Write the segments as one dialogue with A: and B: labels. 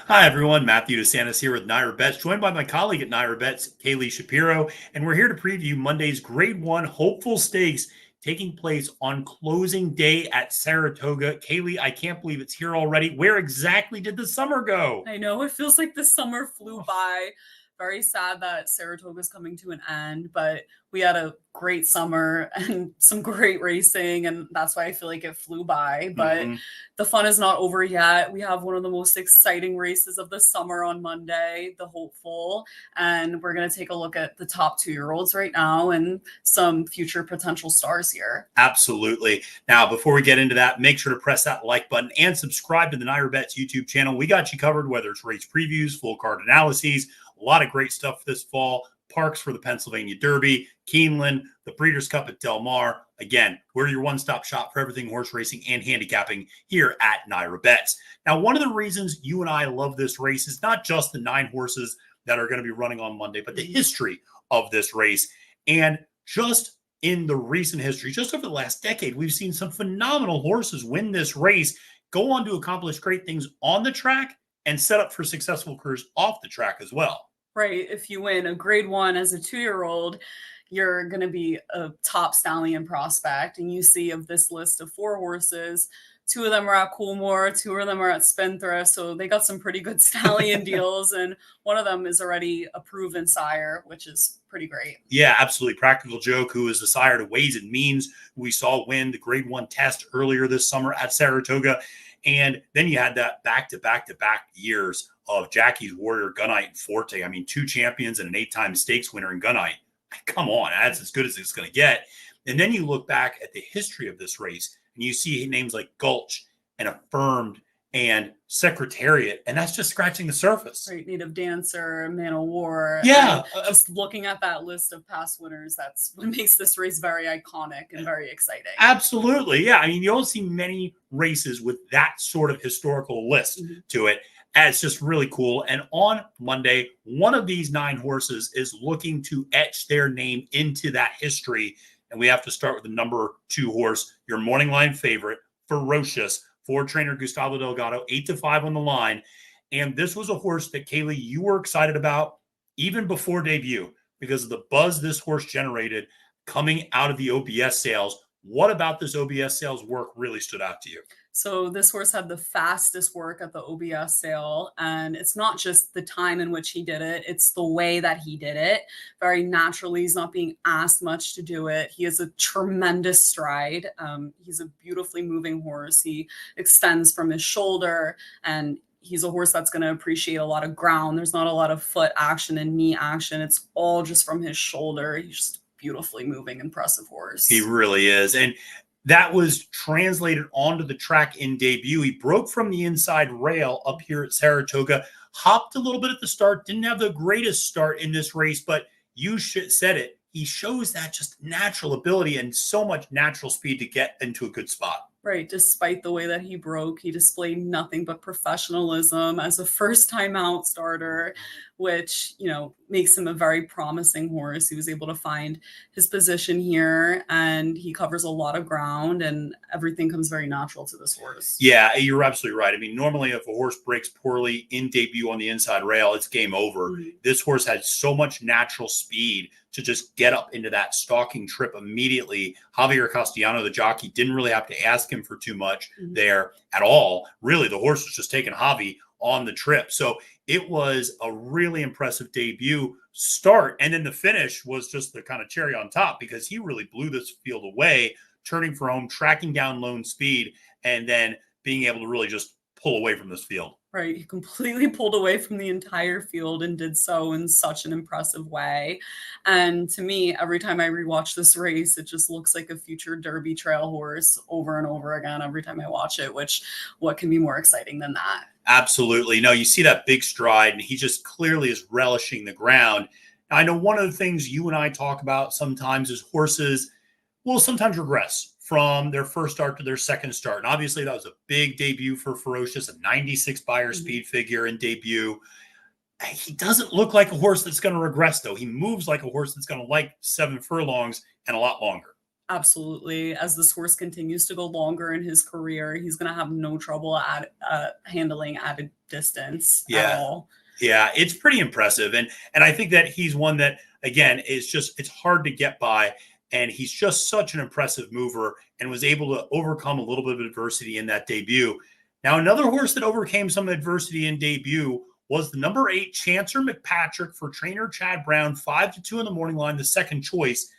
A: Hi, everyone. Matthew DeSantis here with NYRA Bets, joined by my colleague at NYRA Bets, Kaylie Shapiro. And we're here to preview Monday's Grade 1 Hopeful Stakes taking place on closing day at Saratoga. Kaylie, I can't believe it's here already. Where exactly did the summer go?
B: I know it feels like the summer flew by. Very sad that Saratoga's coming to an end, but we had a great summer and some great racing, and that's why I feel like it flew by. But
A: Mm-hmm.
B: the fun is not over yet. We have one of the most exciting races of the summer on Monday, the Hopeful, and we're going to take a look at the top 2-year-olds right now and some future potential stars here.
A: Absolutely. Now, before we get into that, make sure to press that like button and subscribe to the NYRA Bets YouTube channel. We got you covered, whether it's race previews, full card analyses, a lot of great stuff this fall. Parks for the Pennsylvania Derby, Keeneland, the Breeders' Cup at Del Mar. Again, we're your one-stop shop for everything horse racing and handicapping here at NYRA Bets. Now, one of the reasons you and I love this race is not just the 9 horses that are going to be running on Monday, but the history of this race. And just in the recent history, just over the last decade, we've seen some phenomenal horses win this race, go on to accomplish great things on the track, and set up for successful careers off the track as well.
B: Right. If you win a grade 1 as a 2-year-old, you're going to be a top stallion prospect. And you see of this list of 4 horses, 2 of them are at Coolmore, 2 of them are at Spendthrift. So they got some pretty good stallion deals. And one of them is already a proven sire, which is pretty great.
A: Yeah, absolutely. Practical Joke, who is the sire to Ways and Means, who we saw win the grade 1 test earlier this summer at Saratoga. And then you had that back-to-back years of Jackie's Warrior, Gunite, and Forte. I mean, 2 champions and an 8-time stakes winner in Gunite. Come on, that's as good as it's going to get. And then you look back at the history of this race, and you see names like Gulch and Affirmed and Secretariat, and that's just scratching the surface.
B: Right, Native Dancer, Man of War.
A: Yeah.
B: Just looking at that list of past winners, that's what makes this race very iconic and very exciting.
A: Absolutely. Yeah. I mean, you don't see many races with that sort of historical list to it. And it's just really cool. And on Monday, one of these 9 horses is looking to etch their name into that history. And we have to start with the number 2 horse, your morning line favorite, Ferocious, for trainer Gustavo Delgado, 8-5 on the line. And this was a horse that, Kaylie, you were excited about even before debut because of the buzz this horse generated coming out of the OBS sales. What about this OBS sales work really stood out to you?
B: So this horse had the fastest work at the OBS sale, and it's not just the time in which he did it, it's the way that he did it. Very naturally, he's not being asked much to do it. He has a tremendous stride. He's a beautifully moving horse. He extends from his shoulder, and he's a horse that's going to appreciate a lot of ground. There's not a lot of foot action and knee action. It's all just from his shoulder. He's just beautifully moving, impressive horse.
A: He really is. And that was translated onto the track in debut. He broke from the inside rail up here at Saratoga, hopped a little bit at the start, didn't have the greatest start in this race, but you said it. He shows that just natural ability and so much natural speed to get into a good spot.
B: Right. Despite the way that he broke, he displayed nothing but professionalism as a first-time out starter, which, makes him a very promising horse. He was able to find his position here, and he covers a lot of ground, and everything comes very natural to this horse.
A: Yeah, you're absolutely right. I mean, normally if a horse breaks poorly in debut on the inside rail, it's game over. This horse had so much natural speed to just get up into that stalking trip immediately. Javier Castellano, the jockey, didn't really have to ask him for too much there at all. Really, the horse was just taking Javi on the trip. So it was a really impressive debut start. And then the finish was just the kind of cherry on top because he really blew this field away, turning for home, tracking down lone speed, and then being able to really just pull away from this field.
B: Right. He completely pulled away from the entire field and did so in such an impressive way. And to me, every time I rewatch this race, it just looks like a future Derby trail horse over and over again every time I watch it, which what can be more exciting than that?
A: Absolutely. No, you see that big stride, and he just clearly is relishing the ground. Now, I know one of the things you and I talk about sometimes is horses will sometimes regress from their first start to their second start. And obviously that was a big debut for Ferocious, a 96 buyer speed figure in debut. He doesn't look like a horse that's going to regress, though. He moves like a horse that's going to like 7 furlongs and a lot longer.
B: Absolutely. As this horse continues to go longer in his career, he's going to have no trouble at handling at a distance at
A: Yeah.
B: all.
A: Yeah, it's pretty impressive. And I think that he's one that, again, it's hard to get by. And he's just such an impressive mover and was able to overcome a little bit of adversity in that debut. Now, another horse that overcame some adversity in debut was the number 8 Chancer McPatrick for trainer Chad Brown, 5-2 in the morning line, the second choice.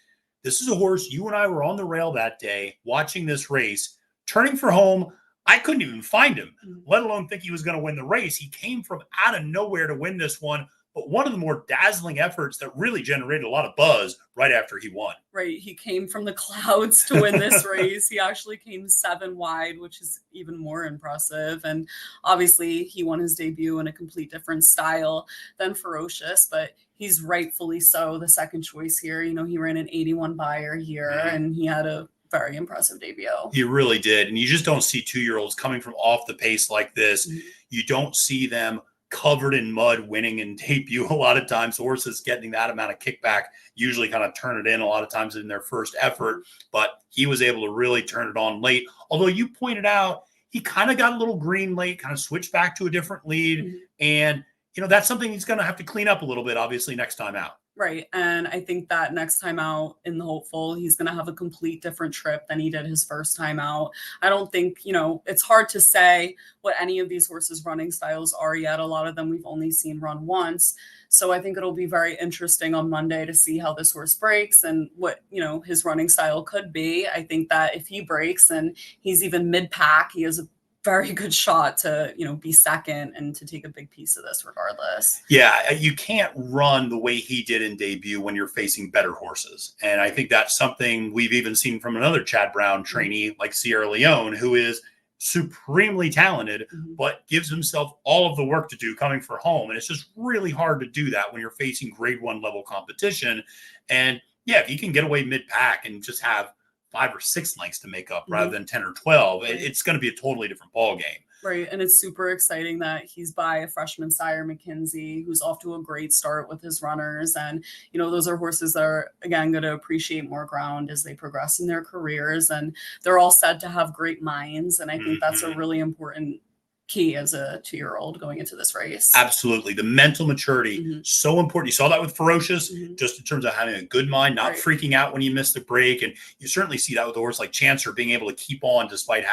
A: This is a horse, you and I were on the rail that day watching this race, turning for home. I couldn't even find him, let alone think he was going to win the race. He came from out of nowhere to win this one, but one of the more dazzling efforts that really generated a lot of buzz right after he won.
B: Right. He came from the clouds to win this race. He actually came 7 wide, which is even more impressive. And obviously he won his debut in a complete different style than Ferocious, but he's rightfully so the second choice here. You know, he ran an 81 buyer here and he had a very impressive debut.
A: He really did. And you just don't see 2-year-olds coming from off the pace like this. You don't see them covered in mud winning in debut. A lot of times horses getting that amount of kickback usually kind of turn it in a lot of times in their first effort, but he was able to really turn it on late. Although you pointed out he kind of got a little green late, kind of switched back to a different lead. And, you know, that's something he's going to have to clean up a little bit, obviously, next time out.
B: Right. And I think that next time out in the Hopeful, he's going to have a complete different trip than he did his first time out. I don't think, you know, it's hard to say what any of these horses' running styles are yet. A lot of them we've only seen run once. So I think it'll be very interesting on Monday to see how this horse breaks and what, you know, his running style could be. I think that if he breaks and he's even mid-pack, he has a very good shot to, you know, be second and to take a big piece of this regardless.
A: Yeah, you can't run the way he did in debut when you're facing better horses. And I think that's something we've even seen from another Chad Brown trainee like Sierra Leone, who is supremely talented, but gives himself all of the work to do coming for home. And it's just really hard to do that when you're facing grade 1 level competition. And yeah, if you can get away mid-pack and just have 5 or 6 lengths to make up rather than 10 or 12, it's going to be a totally different ball game.
B: Right. And it's super exciting that he's by a freshman sire, McKinsey, who's off to a great start with his runners. And, you know, those are horses that are, again, going to appreciate more ground as they progress in their careers. And they're all said to have great minds. And I think that's a really important key as a 2-year-old going into this race.
A: Absolutely. The mental maturity, so important. You saw that with Ferocious, just in terms of having a good mind, not freaking out when you miss the break. And you certainly see that with a horse like Chancer being able to keep on despite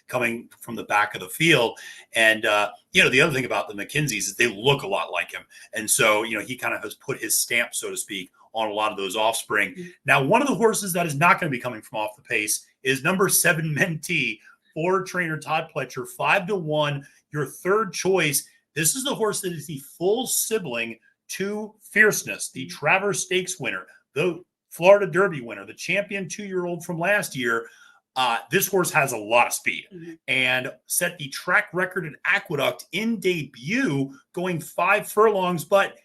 A: coming from the back of the field. And, you know, the other thing about the McKinseys is they look a lot like him. And so, you know, he kind of has put his stamp, so to speak, on a lot of those offspring. Now, one of the horses that is not going to be coming from off the pace is number 7 Mentee, for trainer Todd Pletcher, 5-1, your third choice. This is the horse that is the full sibling to Fierceness, the Travers Stakes winner, the Florida Derby winner, the champion 2-year-old from last year. This horse has a lot of speed and set the track record at Aqueduct in debut, going 5 furlongs. But,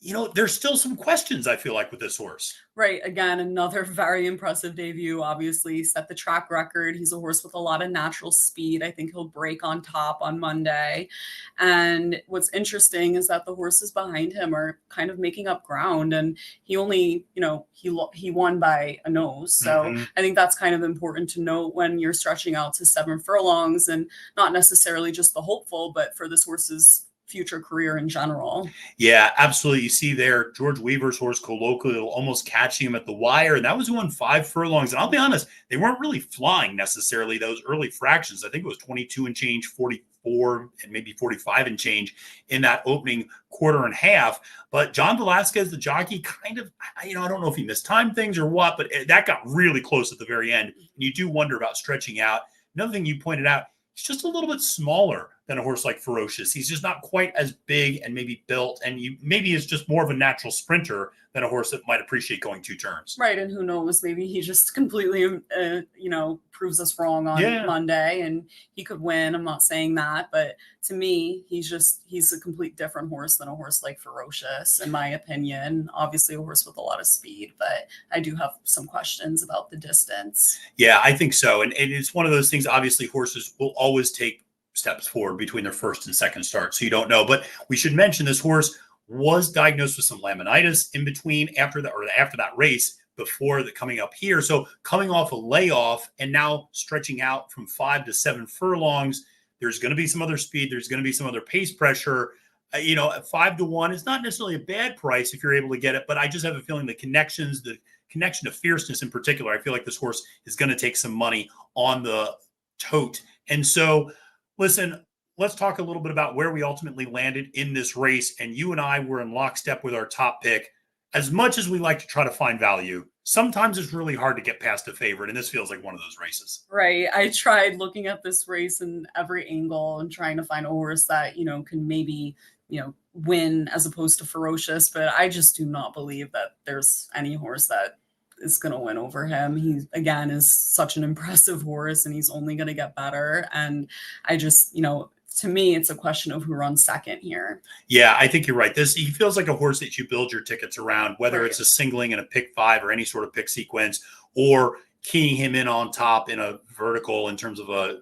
A: you know, there's still some questions, I feel like, with this horse.
B: Right. Again, another very impressive debut, obviously set the track record. He's a horse with a lot of natural speed. I think he'll break on top on Monday. And what's interesting is that the horses behind him are kind of making up ground. And he only, you know, he won by a nose. So I think that's kind of important to note when you're stretching out to 7 furlongs and not necessarily just the Hopeful, but for this horse's future career in general.
A: Yeah, absolutely. You see there, George Weaver's horse Colloquial almost catching him at the wire, and that was won 5 furlongs. And I'll be honest, they weren't really flying necessarily those early fractions. I think it was 22 and change, 44 and maybe 45 and change in that opening quarter and half. But John Velasquez, the jockey, kind of, you know, I don't know if he mistimed things or what, but that got really close at the very end. And you do wonder about stretching out. Another thing you pointed out, he's just a little bit smaller than a horse like Ferocious. He's just not quite as big and maybe built, and maybe is just more of a natural sprinter than a horse that might appreciate going 2 turns.
B: Right, and who knows, maybe he just completely, you know, proves us wrong on Monday, and he could win. I'm not saying that, but to me, he's a complete different horse than a horse like Ferocious, in my opinion. Obviously, a horse with a lot of speed, but I do have some questions about the distance.
A: Yeah, I think so, and it's one of those things. Obviously, horses will always take steps forward between their first and second start, so you don't know. But we should mention this horse was diagnosed with some laminitis in between after that race, before the coming up here. So coming off a layoff and now stretching out from 5 to 7 furlongs, there's going to be some other speed. There's going to be some other pace pressure. At 5 to 1 is not necessarily a bad price if you're able to get it, but I just have a feeling the connection to fierceness in particular, I feel like this horse is going to take some money on the tote. And so, listen, let's talk a little bit about where we ultimately landed in this race. And you and I were in lockstep with our top pick. As much as we like to try to find value, sometimes it's really hard to get past a favorite, and this feels like one of those races.
B: Right. I tried looking at this race in every angle and trying to find a horse that, can maybe, win as opposed to Ferocious, but I just do not believe that there's any horse that is going to win over him. He, again, is such an impressive horse, and he's only going to get better. And I just, to me, it's a question of who runs second here.
A: Yeah, I think you're right. He feels like a horse that you build your tickets around, whether it's a singling in a pick 5 or any sort of pick sequence, or keying him in on top in a vertical in terms of a,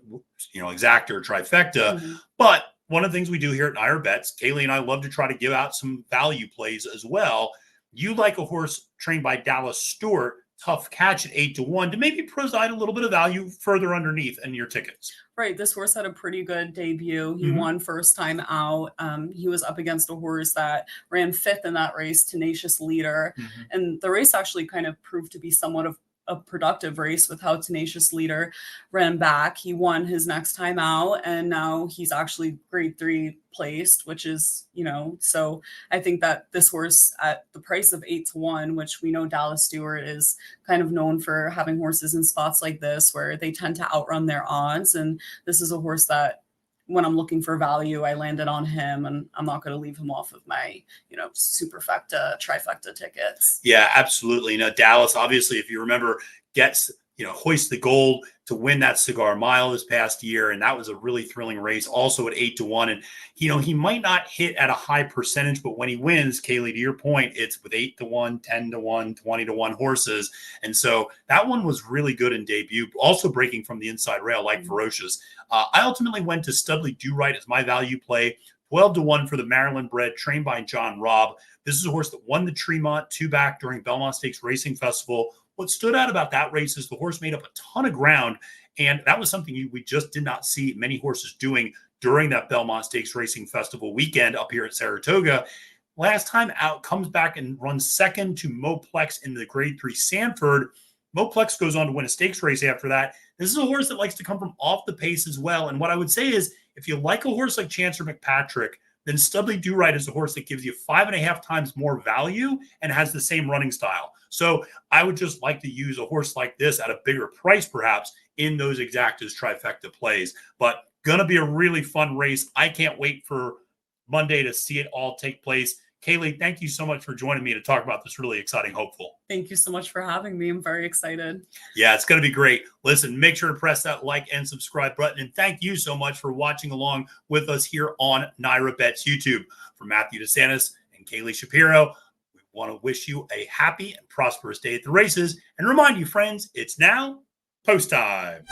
A: exacta or trifecta. Mm-hmm. But one of the things we do here at NYRA Bets, Kaylie and I love to try to give out some value plays as well. You like a horse trained by Dallas Stewart, Tough Catch at 8 to 1 to maybe provide a little bit of value further underneath in your tickets.
B: Right. This horse had a pretty good debut. He won first time out. He was up against a horse that ran 5th in that race, Tenacious Leader. Mm-hmm. And the race actually kind of proved to be somewhat of a productive race with how Tenacious Leader ran back. He won his next time out, and now he's actually grade 3 placed, which is, so I think that this horse at the price of 8 to 1, which we know Dallas Stewart is kind of known for having horses in spots like this where they tend to outrun their odds. And this is a horse that when I'm looking for value, I landed on him, and I'm not going to leave him off of my, superfecta, trifecta tickets.
A: Yeah, absolutely. Dallas, obviously, if you remember, gets, hoist the gold to win that Cigar Mile this past year. And that was a really thrilling race, also at 8 to 1. And, he might not hit at a high percentage, but when he wins, Kaylie, to your point, it's with 8 to 1, 10 to 1, 20 to 1 horses. And so that one was really good in debut, also breaking from the inside rail like Ferocious. I ultimately went to Studley Do Right as my value play, 12 to 1 for the Maryland bred, trained by John Robb. This is a horse that won the Tremont 2-back during Belmont Stakes Racing Festival. What stood out about that race is the horse made up a ton of ground, and that was something we just did not see many horses doing during that Belmont Stakes Racing Festival weekend up here at Saratoga. Last time out, comes back and runs second to MoPlex in the grade 3 Sanford. MoPlex goes on to win a stakes race after that. This is a horse that likes to come from off the pace as well. And what I would say is, if you like a horse like Chancer McPatrick, then Studley Do Right is a horse that gives you 5.5 times more value and has the same running style. So I would just like to use a horse like this at a bigger price, perhaps, in those exactas trifecta plays. But going to be a really fun race. I can't wait for Monday to see it all take place. Kaylie, thank you so much for joining me to talk about this really exciting hopeful.
B: Thank you so much for having me. I'm very excited.
A: Yeah, it's going to be great. Listen, make sure to press that like and subscribe button. And thank you so much for watching along with us here on NYRA Bets YouTube. For Matthew DeSantis and Kaylie Shapiro, we want to wish you a happy and prosperous day at the races and remind you, friends, it's now post time.